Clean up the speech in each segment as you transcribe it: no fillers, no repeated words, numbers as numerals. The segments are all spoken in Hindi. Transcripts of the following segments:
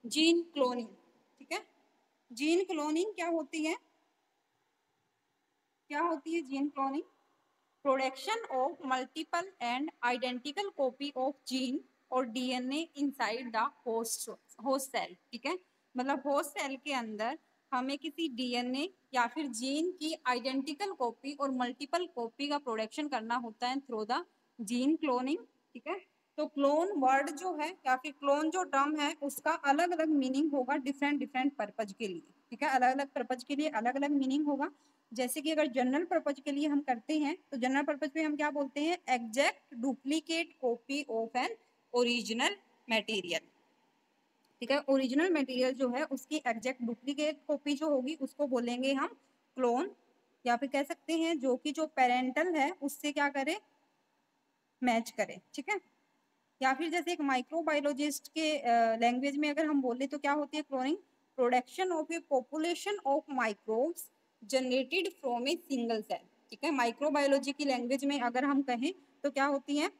Gene cloning. ठीक है, जीन क्लोनिंग क्या होती है? क्या होती है gene cloning? Production of multiple and identical copy of gene और DNA inside the host cell. ठीक है, मतलब होस्ट सेल के अंदर हमें किसी डीएनए या फिर जीन की आइडेंटिकल कॉपी और मल्टीपल कॉपी का प्रोडक्शन करना होता है थ्रू द जीन क्लोनिंग। ठीक है, तो क्लोन वर्ड जो है या फिर क्लोन जो टर्म है उसका अलग अलग मीनिंग होगा डिफरेंट डिफरेंट पर्पज के लिए। ठीक है, अलग अलग पर्पज के लिए अलग अलग मीनिंग होगा। जैसे कि अगर जनरल पर्पज के लिए हम करते हैं तो जनरल पर्पज में हम क्या बोलते हैं? Exact duplicate copy of an original material. ठीक है, ओरिजिनल मटेरियल जो है उसकी एग्जैक्ट डुप्लीकेट कॉपी जो होगी उसको बोलेंगे हम क्लोन, या फिर कह सकते हैं जो कि जो पेरेंटल है उससे क्या करे? मैच करे। ठीक है, या फिर जैसे एक माइक्रोबायोलॉजिस्ट के लैंग्वेज में अगर हम बोले तो क्या होती है cloning? Production of a population of microbes generated from a single cell. ठीक है, माइक्रोबायोलॉजी की लैंग्वेज में अगर हम कहें तो क्या होती है?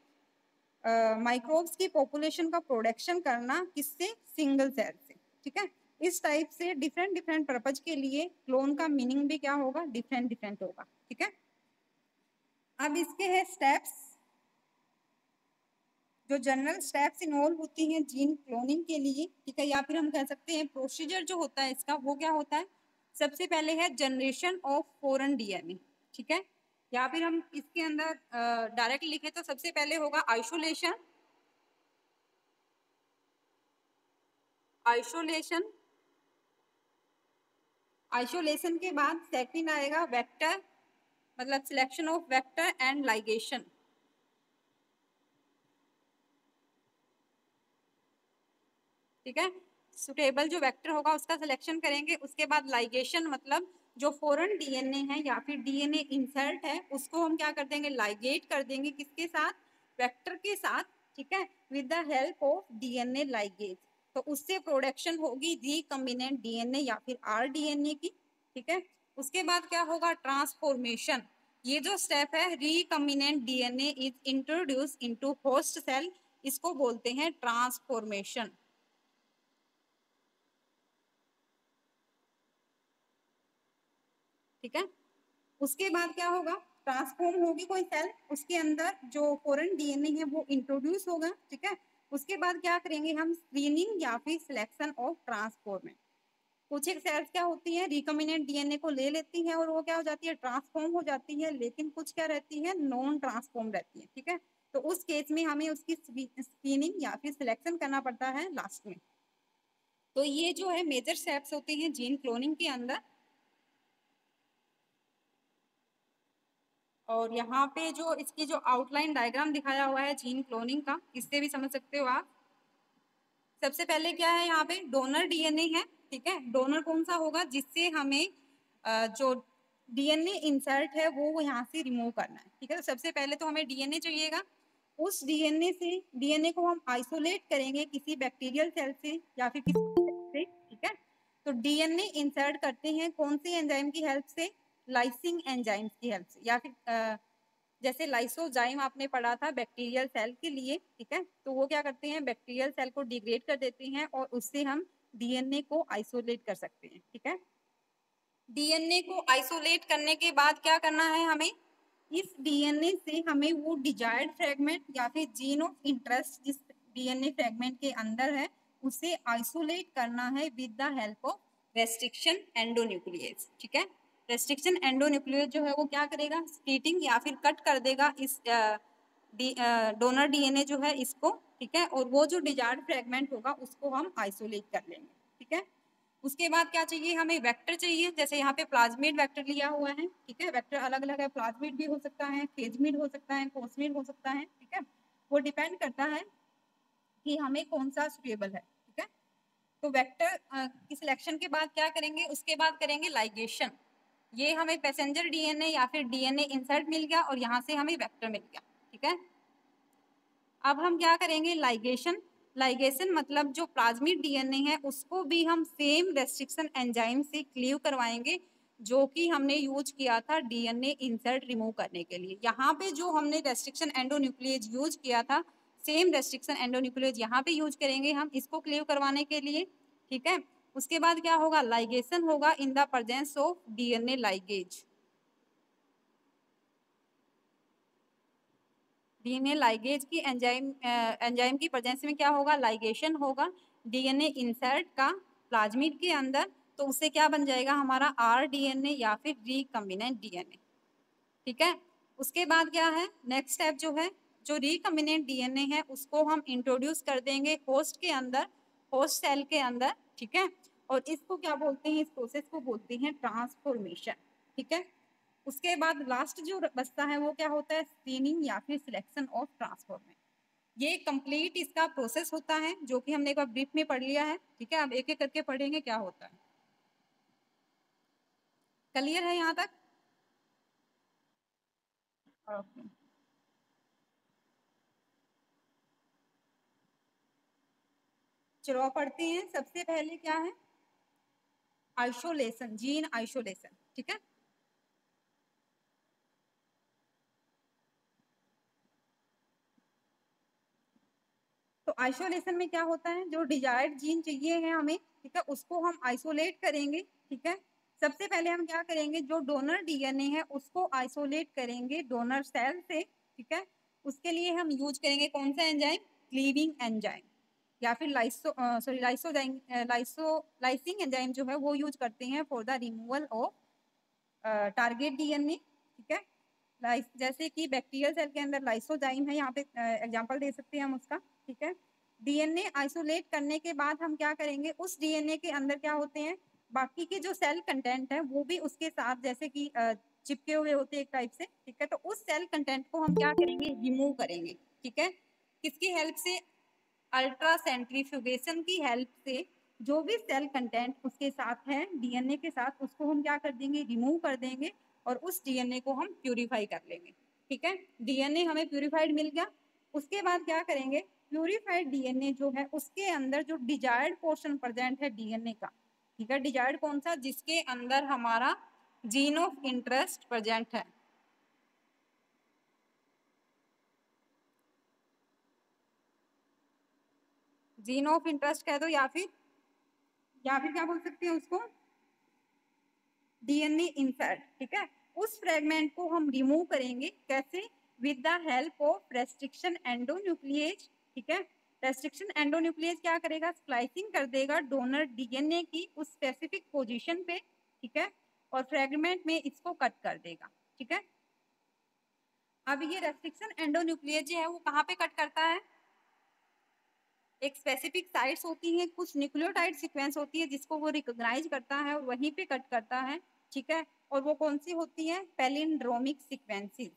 माइक्रोब्स की पॉपुलेशन का प्रोडक्शन करना किससे? सिंगल सेल से। ठीक है, इस टाइप से डिफरेंट डिफरेंट पर्पज के लिए क्लोन का मीनिंग भी क्या होगा? डिफरेंट डिफरेंट होगा। ठीक है, अब इसके है स्टेप्स। जो जनरल स्टेप्स इन्वॉल्व होती हैं जीन क्लोनिंग के लिए। ठीक है, या फिर हम कह सकते हैं प्रोसीजर जो होता है इसका वो क्या होता है? सबसे पहले है जनरेशन ऑफ फॉरेन डीएनए। ठीक है, या फिर हम इसके अंदर डायरेक्ट लिखें तो सबसे पहले होगा आइसोलेशन। आइसोलेशन आइसोलेशन के बाद सेकंड आएगा वेक्टर, मतलब selection of vector and ligation. ठीक है, सुटेबल जो वेक्टर होगा उसका सिलेक्शन करेंगे। उसके बाद लाइगेशन, मतलब जो फॉरेन डीएनए है या फिर डीएनए इंसर्ट है उसको हम क्या कर देंगे? लाइगेट कर देंगे। किसके साथ? वेक्टर के साथ। ठीक है, with the help of DNA ligase. तो उससे प्रोडक्शन होगी रिकम्बिनेंट डीएनए या फिर आरडीएनए की। ठीक है, उसके बाद क्या होगा? ट्रांसफॉर्मेशन। ये जो स्टेप है recombinant DNA is introduce into host cell, इसको बोलते हैं ट्रांसफॉर्मेशन। ठीक है, उसके बाद क्या होगा? ट्रांसफॉर्म होगी कोई सेल, उसके अंदर जो फॉरेन डीएनए है वो इंट्रोड्यूस होगा। ठीक है, उसके बाद क्या करेंगे हम? स्क्रीनिंग या फिर सिलेक्शन ऑफ ट्रांसफॉर्मेंट। कुछ एक सेल्स क्या होती है? रिकम्बिनेंट डीएनए को ले लेती है और वो क्या हो जाती है? ट्रांसफॉर्म हो जाती है। लेकिन कुछ क्या रहती है? नॉन ट्रांसफॉर्म रहती है। ठीक है, तो उस केस में हमें उसकी स्क्रीनिंग या फिर सिलेक्शन करना पड़ता है लास्ट में। तो ये जो है मेजर स्टेप्स होते हैं जीन क्लोनिंग के अंदर। और यहाँ पे जो इसकी जो आउटलाइन डायग्राम दिखाया हुआ है जीन क्लोनिंग का, इससे भी समझ सकते हो आप। सबसे पहले क्या है? यहाँ पे डोनर डीएनए है। ठीक है, डोनर कौन सा होगा? जिससे हमें जो डीएनए इंसर्ट है वो यहाँ से रिमूव करना है। ठीक है, तो सबसे पहले तो हमें डीएनए चाहिएगा। उस डीएनए को हम आइसोलेट करेंगे किसी बैक्टीरियल सेल से या फिर किसी सेल से। ठीक है, तो डीएनए इंसर्ट करते हैं कौन सी एंजाइम की हेल्प से? लाइसिंग एंजाइम्स की हेल्प से, या फिर जैसे लाइसोजाइम आपने पढ़ा था बैक्टीरियल सेल के लिए। ठीक है, तो वो क्या करते हैं? बैक्टीरियल सेल को डिग्रेड कर देते हैं और उससे हम डीएनए को आइसोलेट कर सकते हैं। ठीक है, डीएनए को आइसोलेट करने के बाद क्या करना है हमें? इस डीएनए से हमें वो डिजायर्ड फ्रेगमेंट या फिर जीन ऑफ इंटरेस्ट जिस डीएनए फ्रेगमेंट के अंदर है उसे आइसोलेट करना है with the help of restriction endonuclease. ठीक है, रेस्ट्रिक्शन एंडोन्यूक्लियस जो है वो क्या करेगा? स्प्लिटिंग या फिर कट कर देगा इस डोनर डीएनए जो है इसको। ठीक है, और वो जो डिजायर्ड फ्रेगमेंट होगा उसको हम आइसोलेट कर लेंगे। ठीक है, उसके बाद क्या चाहिए हमें? वेक्टर चाहिए। जैसे यहाँ पे प्लाज्मिड वेक्टर लिया हुआ है। ठीक है, वेक्टर अलग अलग है, प्लाज्मिड भी हो सकता है, फेजमिड हो सकता है, कोसमिड हो सकता है। ठीक है, वो डिपेंड करता है कि हमें कौन सा सुटेबल है। ठीक है, तो वेक्टर की सिलेक्शन के बाद क्या करेंगे? उसके बाद करेंगे लाइगेशन। ये हमें पैसेंजर डीएनए या फिर डीएनए इंसर्ट मिल गया और यहाँ से हमें वेक्टर मिल गया। ठीक है, अब हम क्या करेंगे? लाइगेशन। लाइगेशन मतलब जो प्लाज्मिड डीएनए है उसको भी हम सेम रेस्ट्रिक्शन एंजाइम से क्लीव करवाएंगे जो कि हमने यूज किया था डीएनए इंसर्ट रिमूव करने के लिए। यहाँ पे जो हमने रेस्ट्रिक्शन एंडोन्यूक्लियेज यूज किया था सेम रेस्ट्रिक्शन एंडोन्यूक्लियेज यहाँ पे यूज करेंगे हम इसको क्लीव करवाने के लिए। ठीक है। उसके बाद क्या होगा, लाइगेशन होगा in the presence of DNA ligase. DNA ligase की एंजाइम की प्रेजेंस में क्या होगा, लाइगेशन होगा डीएनए इंसर्ट का प्लाज्मिड के अंदर, तो उससे क्या बन जाएगा हमारा आर डीएनए या फिर रिकम्बिनेंट डीएनए। ठीक है। उसके बाद क्या है, नेक्स्ट स्टेप जो है, जो रिकम्बिनेंट डीएनए है उसको हम इंट्रोड्यूस कर देंगे होस्ट के अंदर, होस्ट सेल के अंदर। ठीक है। और इसको क्या बोलते हैं, इस प्रोसेस को बोलते हैं ट्रांसफॉर्मेशन। ठीक है। उसके बाद लास्ट जो बचता है वो क्या होता है, स्क्रीनिंग या फिर सिलेक्शन ऑफ ट्रांसफॉर्मेशन। ये कंप्लीट इसका प्रोसेस होता है जो कि हमने एक बार ब्रीफ में पढ़ लिया है। ठीक है। अब एक एक करके पढ़ेंगे क्या होता है। क्लियर है यहाँ तक? ओके। चलो पढ़ते हैं। सबसे पहले क्या है, आइसोलेशन, जीन आइसोलेशन। ठीक है। तो आइसोलेशन में क्या होता है, जो डिजायर्ड जीन चाहिए है हमें, ठीक है, उसको हम आइसोलेट करेंगे। ठीक है। सबसे पहले हम क्या करेंगे, जो डोनर डीएनए है उसको आइसोलेट करेंगे डोनर सेल से। ठीक है। उसके लिए हम यूज करेंगे कौन सा एंजाइम, क्लीविंग एंजाइम या फिर लाइसिंग एंजाइम जो है वो यूज करते हैं for the removal of target DNA. ठीक है। जैसे कि बैक्टीरियल सेल के अंदर लाइसोजाइम है, यहाँ पे एग्जांपल दे सकते हैं हम उसका। ठीक है। डीएनए आइसोलेट करने के बाद हम क्या करेंगे, उस डीएनए के अंदर क्या होते हैं, बाकी के जो सेल कंटेंट है वो भी उसके साथ जैसे कि चिपके हुए होते हैं एक टाइप से। ठीक है। तो उस सेल कंटेंट को हम क्या करेंगे, रिमूव करेंगे। ठीक है। किसकी हेल्प से, अल्ट्रा सेंट्रीफ्यूगेशन की हेल्प से जो भी सेल कंटेंट उसके साथ है डीएनए के साथ, उसको हम क्या कर देंगे, रिमूव कर देंगे और उस डीएनए को हम प्यूरिफाई कर लेंगे। ठीक है। डीएनए हमें प्यूरिफाइड मिल गया। उसके बाद क्या करेंगे, प्यूरिफाइड डीएनए जो है उसके अंदर जो डिजायर्ड पोर्शन प्रेजेंट है डीएनए का, ठीक है, डिजायर्ड कौन सा, जिसके अंदर हमारा जीन ऑफ इंटरेस्ट प्रेजेंट है। जीन ऑफ इंटरेस्ट कह दो या फिर क्या बोल सकते हैं उसको, डीएनए इंसर्ट। ठीक है। उस फ्रेगमेंट को हम रिमूव करेंगे, कैसे, with the help of restriction endonuclease. ठीक है। रेस्ट्रिक्शन एंडोन्यूक्लिएज क्या करेगा, स्प्लाइसिंग कर देगा डोनर डीएनए की उस स्पेसिफिक पोजीशन पे। ठीक है। और फ्रेगमेंट में इसको कट कर देगा। ठीक है। अब ये रेस्ट्रिक्शन एंडोन्यूक्लिएज है वो कहाँ पे कट करता है, एक स्पेसिफिक साइट्स होती हैं, कुछ न्यूक्लियोटाइड सीक्वेंस होती है जिसको वो रिकॉग्नाइज करता है और वहीं पे कट करता है। ठीक है। और वो कौन सी होती है, पैलिंड्रोमिक सीक्वेंसेस।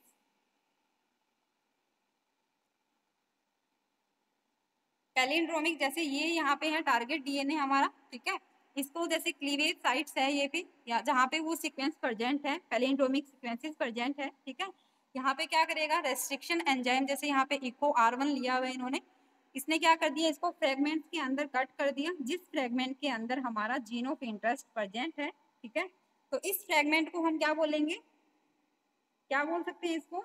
पैलिंड्रोमिक, जैसे ये यहाँ पे है टारगेट डीएनए हमारा। ठीक है। इसको जैसे क्लीवेज साइट्स है ये पे, या जहाँ पे वो सीक्वेंस प्रेजेंट है, पैलिंड्रोमिक सीक्वेंसेस प्रेजेंट है। ठीक है। यहाँ पे क्या करेगा, रेस्ट्रिक्शन एंजाइम, जैसे यहाँ पे इको R1 लिया हुआ है इन्होंने, इसने क्या कर दिया, इसको फ्रेगमेंट्स के अंदर कट कर दिया जिस फ्रेगमेंट के अंदर हमारा जीन ऑफ इंटरेस्ट प्रेजेंट है। ठीक है। तो इस फ्रेगमेंट को हम क्या बोलेंगे, क्या बोल सकते हैं इसको,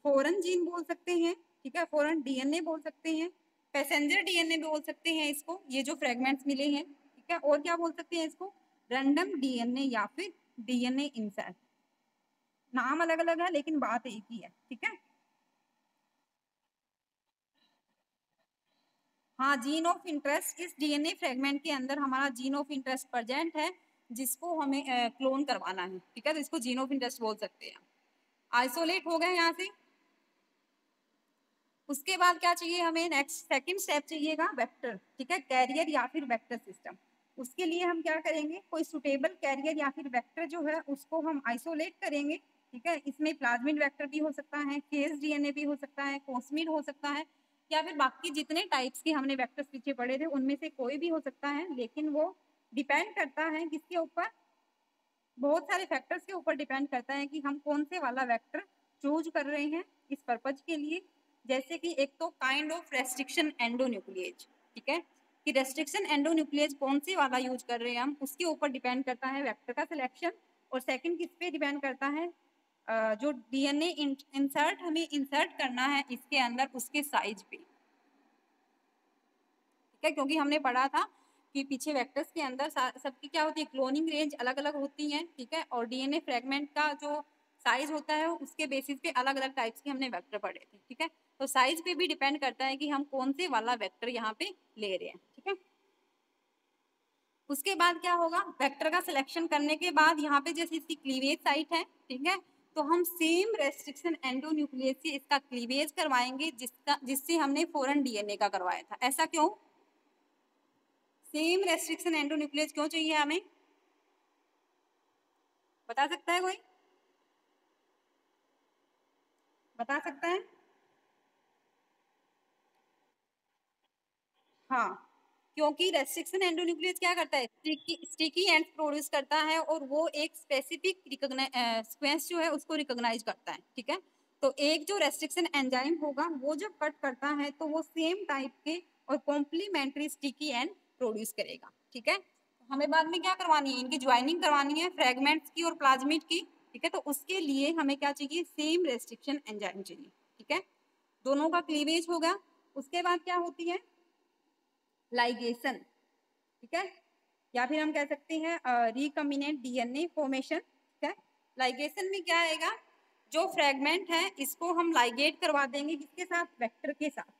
फॉरेन जीन बोल सकते हैं। ठीक है। फॉरेन डीएनए बोल सकते हैं, पैसेंजर डीएनए बोल सकते हैं इसको, ये जो फ्रेगमेंट्स मिले हैं। ठीक है। और क्या बोल सकते हैं इसको, रैंडम डीएनए या फिर डीएनए इंसर्ट। नाम अलग अलग है लेकिन बात एक ही है। ठीक है। हाँ, जीन ऑफ इंटरेस्ट, इस डीएनए फ्रेगमेंट के अंदर हमारा जीन ऑफ इंटरेस्ट प्रेजेंट है जिसको हमें क्लोन करवाना है। ठीक है। तो इसको जीन ऑफ इंटरेस्ट बोल सकते हैं। आइसोलेट हो गए यहाँ से। उसके बाद क्या चाहिए हमें, नेक्स्ट सेकंड स्टेप चाहिएगा वेक्टर। ठीक है। कैरियर या फिर वेक्टर सिस्टम। उसके लिए हम क्या करेंगे, कोई सुटेबल कैरियर या फिर वेक्टर जो है उसको हम आइसोलेट करेंगे। ठीक है। इसमें प्लाज्मिड वेक्टर भी हो सकता है, केस डीएनए भी हो सकता है, कोस्मिड हो सकता है, या फिर बाकी जितने टाइप्स के हमने वेक्टर्स पीछे पढ़े थे उनमें से कोई भी हो सकता है। लेकिन वो डिपेंड करता है किसके ऊपर, बहुत सारे फैक्टर्स के ऊपर डिपेंड करता है कि हम कौन से वाला वेक्टर चूज कर रहे हैं इस पर्पज के लिए। जैसे कि एक तो काइंड ऑफ रेस्ट्रिक्शन एंडोन्यूक्लिएज। ठीक है। कि रेस्ट्रिक्शन एंडोन्यूक्लिएज कौन सी वाला यूज कर रहे हैं हम, उसके ऊपर डिपेंड करता है वेक्टर का सिलेक्शन। और सेकंड किस पे डिपेंड करता है, जो डीएनए इंसर्ट हमें इंसर्ट करना है इसके अंदर, उसके साइज पे। ठीक है। क्योंकि हमने पढ़ा था कि पीछे वेक्टर्स के अंदर सबकी क्या होती है, क्लोनिंग रेंज अलग अलग होती है, ठीक है, और डीएनए फ्रेगमेंट का जो साइज होता है उसके बेसिस पे अलग अलग टाइप्स के हमने वेक्टर पढ़े थे, ठीक है। तो साइज पे भी डिपेंड करता है कि हम कौन से वाला वेक्टर यहाँ पे ले रहे हैं, ठीक है। उसके बाद क्या होगा, वेक्टर का सिलेक्शन करने के बाद यहाँ पे जैसे इसकी क्लीवेज साइट है, ठीक है, तो हम सेम रेस्ट्रिक्शन एंडोन्यूक्लियस से इसका क्लीवेज करवाएंगे जिससे हमने फॉरेन डीएनए का करवाया था। ऐसा क्यों? सेम रेस्ट्रिक्शन एंडोन्यूक्लियस क्यों चाहिए हमें, बता सकता है कोई, बता सकता है? हाँ, क्योंकि रेस्ट्रिक्शन एंडोन्यूक्लियस क्या करता है, स्टिकी एंड्स प्रोड्यूस करता है और वो एक स्पेसिफिक सीक्वेंस जो है उसको रिकॉग्नाइज करता है, ठीक है। तो एक जो रेस्ट्रिक्शन एंजाइम होगा वो जब कट करता है तो वो सेम टाइप के और कॉम्प्लीमेंट्री स्टिकी एंड प्रोड्यूस करेगा, ठीक है। हमें बाद में क्या करवानी है, इनकी ज्वाइनिंग करवानी है फ्रेगमेंट्स की और प्लाज्मिड की, ठीक है। तो उसके लिए हमें क्या चाहिए, सेम रेस्ट्रिक्शन एंजाइम चाहिए, ठीक है। दोनों का क्लीवेज होगा। उसके बाद क्या होती है, लाइगेशन, ठीक है, या फिर हम कह सकते हैं रिकम्बिनेंट डीएनए फॉर्मेशन, ठीक है। लाइगेशन में क्या आएगा, जो फ्रेगमेंट है इसको हम लाइगेट करवा देंगे किसके साथ, वेक्टर के साथ,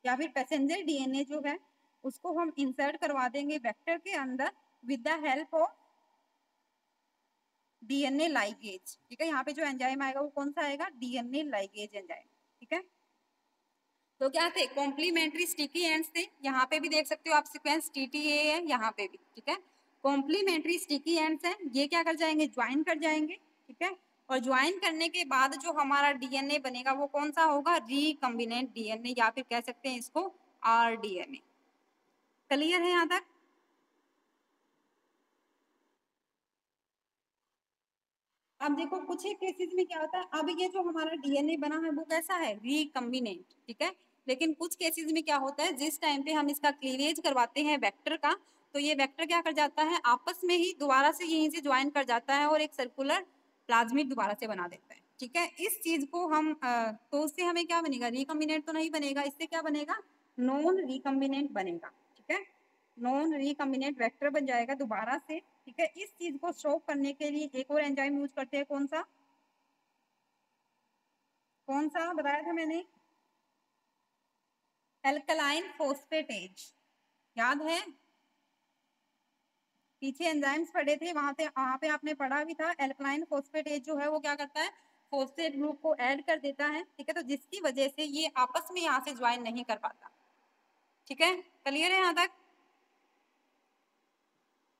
या फिर पैसेंजर डीएनए जो है उसको हम इंसर्ट करवा देंगे वेक्टर के अंदर with the help of DNA ligase, ठीक है। यहाँ पे जो एंजाइम आएगा वो कौन सा आएगा, डीएनए लाइगेज एंजाइम, ठीक है। तो क्या थे, कॉम्प्लीमेंट्री स्टिकी एंड्स थे, यहाँ पे भी देख सकते हो आप सीक्वेंस टीटीए है यहाँ पे भी, ठीक है। कॉम्प्लीमेंट्री स्टिकी एंड्स है, ये क्या कर जाएंगे, ज्वाइन कर जाएंगे, ठीक है। और ज्वाइन करने के बाद जो हमारा डीएनए बनेगा वो कौन सा होगा, रिकम्बिनेंट डीएनए, या फिर कह सकते हैं इसको आरडीएनए। क्लियर है यहाँ तक? अब देखो कुछ ही केसेस में क्या होता है, अब ये जो हमारा डीएनए बना है वो कैसा है, रिकम्बिनेंट, ठीक है। लेकिन कुछ केसेस में क्या होता है, जिस टाइम पे हम इसका क्लीवेज करवाते हैं वेक्टर का, तो ये वेक्टर क्या कर जाता है, आपस में ही दोबारा से यहीं से ज्वाइन कर जाता है और एक सर्कुलर प्लाज्मिड दोबारा से बना देता है, ठीक है। इस चीज को हम तो उससे हमें क्या बनेगा, रिकम्बिनेंट तो नहीं बनेगा, इससे क्या बनेगा, नॉन रिकम्बिनेंट बनेगा, ठीक है। नॉन रिकम्बिनेंट वेक्टर बन जाएगा दोबारा से, ठीक है। इस चीज को स्टॉप करने के लिए एक और एंजाइम यूज करते हैं, कौन सा, कौन सा बताया था मैंने, एल्कलाइन फोस्फेटेज, याद है? पीछे एंजाइम्स पढ़े थे, वहां पे आपने पढ़ा भी था, एल्कलाइन फोस्फेटेज जो है वो क्या करता है, फोस्फेट ग्रुप को ऐड कर देता है, ठीक है। तो जिसकी वजह से ये आपस में यहाँ से ज्वाइन नहीं कर पाता, ठीक है। क्लियर है यहाँ तक?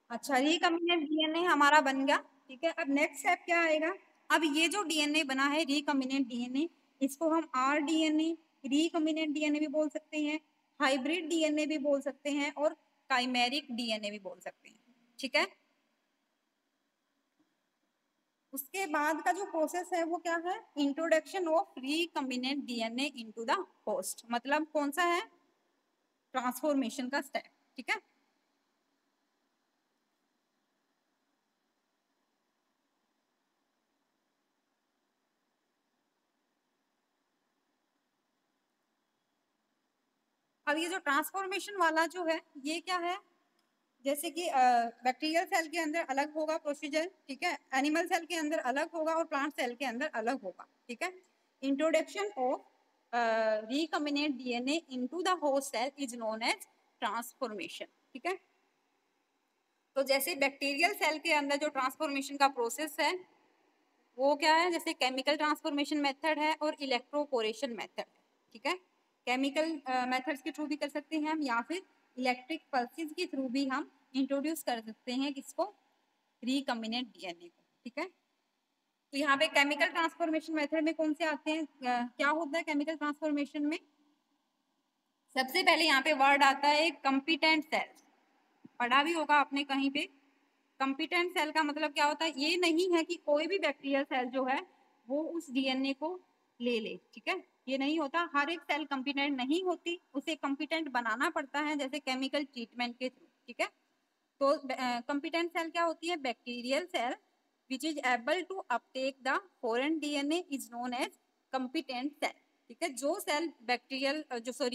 अच्छा, रिकम्बिनेंट डीएनए हमारा बन गया, ठीक है। अब नेक्स्ट स्टेप क्या आएगा, अब ये जो डीएनए बना है रिकम्बिनेंट डीएनए, इसको हम आर डीएनए, रिकम्बिनेंट डीएनए भी बोल सकते हैं, हाइब्रिड डीएनए भी बोल सकते हैं, और काइमेरिक डीएनए भी बोल सकते हैं, ठीक है। उसके बाद का जो प्रोसेस है वो क्या है, introduction of recombinant DNA into the host, मतलब कौन सा है, ट्रांसफॉर्मेशन का स्टेप, ठीक है। अब ये जो ट्रांसफॉर्मेशन वाला जो है ये क्या है, जैसे कि बैक्टीरियल सेल के अंदर अलग होगा प्रोसीजर, ठीक है, एनिमल सेल के अंदर अलग होगा और प्लांट सेल के अंदर अलग होगा, ठीक है। Introduction of recombinant DNA into the host cell is known as transformation, ठीक है। तो जैसे बैक्टीरियल सेल के अंदर जो ट्रांसफॉर्मेशन का प्रोसेस है वो क्या है, जैसे केमिकल ट्रांसफॉर्मेशन मेथड है और इलेक्ट्रोपोरेशन मेथड है, ठीक है। केमिकल मेथड्स के थ्रू भी कर सकते हैं हम, या फिर इलेक्ट्रिक पल्सेस के थ्रू भी हम इंट्रोड्यूस कर सकते हैं किसको, रिकम्बिनेंट डीएनए को, ठीक है। तो यहाँ पे केमिकल ट्रांसफॉर्मेशन मेथड में कौन से आते हैं, क्या होता है केमिकल ट्रांसफॉर्मेशन में, सबसे पहले यहाँ पे वर्ड आता है कंपिटेंट सेल, पढ़ा भी होगा आपने कहीं पे। कंपिटेंट सेल का मतलब क्या होता है, ये नहीं है कि कोई भी बैक्टीरियल सेल जो है वो उस डीएनए को ले ले, ठीक है, ये नहीं होता, हर एक सेल कंपिटेंट नहीं होती, उसे कंपिटेंट बनाना पड़ता है जैसे केमिकल ट्रीटमेंट के थ्रू, ठीक है। तो कंपिटेंट सेल क्या होती है, bacterial cell which is able to uptake the foreign DNA is known as competent cell, ठीक है। जो सेल बैक्टीरियल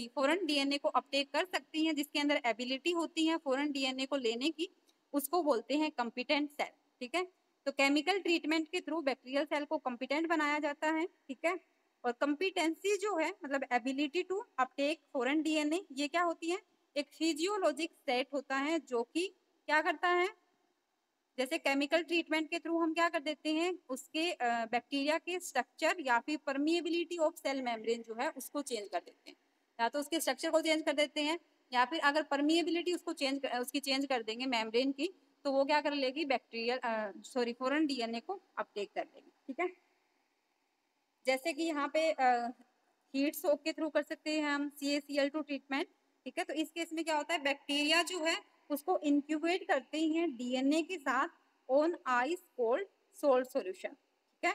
फॉरेन डीएनए को अपटेक कर सकती हैं, जिसके अंदर एबिलिटी होती है फॉरेन डीएनए को लेने की, उसको बोलते हैं कॉम्पिटेंट सेल। ठीक है। तो केमिकल ट्रीटमेंट के थ्रू बैक्टीरियल सेल को कॉम्पिटेंट बनाया जाता है। ठीक है। और कॉम्पिटेंसी जो है मतलब ability to uptake foreign DNA, ये क्या होती है, एक फिजियोलॉजिक सेट होता है जो कि क्या करता है, जैसे केमिकल ट्रीटमेंट के थ्रू हम क्या कर देते हैं, उसके बैक्टीरिया के स्ट्रक्चर या फिर परमिएबिलिटी ऑफ सेल मेम्ब्रेन जो है उसको चेंज कर देते हैं, या तो उसके स्ट्रक्चर को चेंज कर देते हैं, या फिर अगर परमिएबिलिटी उसकी चेंज कर देंगे मेम्ब्रेन की, तो वो क्या कर लेगी, बैक्टीरियल फॉरेन डीएनए को अपटेक कर लेगी। ठीक है। जैसे कि यहाँ पे हीट सोक के थ्रू कर सकते हैं हम CaCl2 ट्रीटमेंट। ठीक है। तो इस केस में क्या होता है, बैक्टीरिया जो है उसको इंक्यूबेट करते हैं डीएनए के साथ on ice cold salt solution. ठीक है।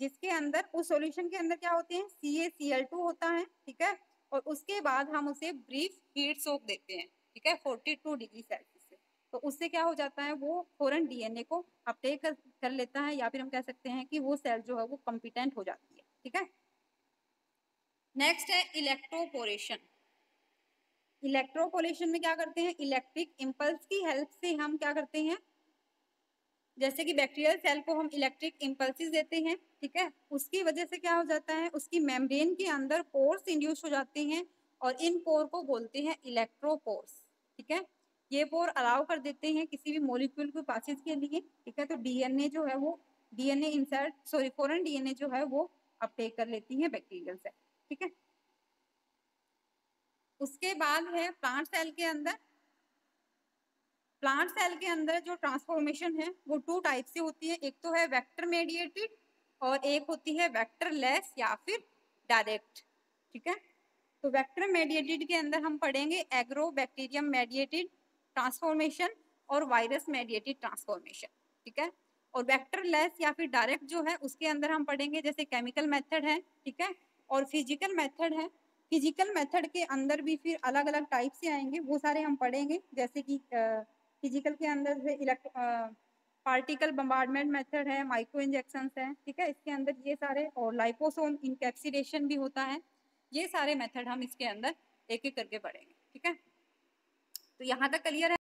जिसके अंदर, उस सॉल्यूशन के अंदर क्या होते हैं, CaCl2 होता है। ठीक है। और उसके बाद हम उसे ब्रीफ हीट सोक देते हैं। ठीक है, 42 डिग्री सेल्सियस से। तो उससे क्या हो जाता है, वो फॉरेन डीएनए को अपटेक कर लेता है, या फिर हम कह सकते हैं कि वो सेल जो है वो कॉम्पिटेंट हो जाती है। ठीक है। नेक्स्ट है इलेक्ट्रोपोरेशन। इलेक्ट्रोपोरेशन में क्या करते हैं, इलेक्ट्रिक इम्पल्स की हेल्प से हम क्या करते हैं, जैसे कि बैक्टीरियल सेल को हम इलेक्ट्रिक इम्पल्सिस देते हैं। ठीक है। उसकी वजह से क्या हो जाता है, उसकी मेम्ब्रेन के अंदर पोर्स इंड्यूस हो जाते हैं, और इन पोर को बोलते हैं इलेक्ट्रोपोर्स। ठीक है। ये पोर अलाउ कर देते हैं किसी भी मॉलिक्यूल के पासेज के लिए। ठीक है। तो डीएनए जो है वो फॉरेन डीएनए जो है वो अपटेक कर लेती है बैक्टीरियल सेल। ठीक है। उसके बाद है प्लांट सेल के अंदर। प्लांट सेल के अंदर जो ट्रांसफॉर्मेशन है वो 2 टाइप से होती है, एक तो है वेक्टर मेडिएटेड और एक होती है वेक्टर लेस या फिर डायरेक्ट। ठीक है। तो वेक्टर मेडिएटेड के अंदर हम पढ़ेंगे एग्रो बैक्टीरियम मेडिएटेड ट्रांसफॉर्मेशन और वायरस मेडिएटेड ट्रांसफॉर्मेशन। ठीक है। और वेक्टर लेस या फिर डायरेक्ट जो है उसके अंदर हम पढ़ेंगे जैसे केमिकल मेथड है। ठीक है। और फिजिकल मेथड है। फिजिकल मेथड के अंदर भी फिर अलग अलग टाइप से आएंगे, वो सारे हम पढ़ेंगे, जैसे कि फिजिकल के अंदर से पार्टिकल बम्बार्डमेंट मेथड है, माइक्रो इंजेक्शन है। ठीक है। इसके अंदर ये सारे, और लाइपोसोम इनकैप्सिलेशन भी होता है, ये सारे मेथड हम इसके अंदर एक एक करके पढ़ेंगे। ठीक है। तो यहाँ तक क्लियर है।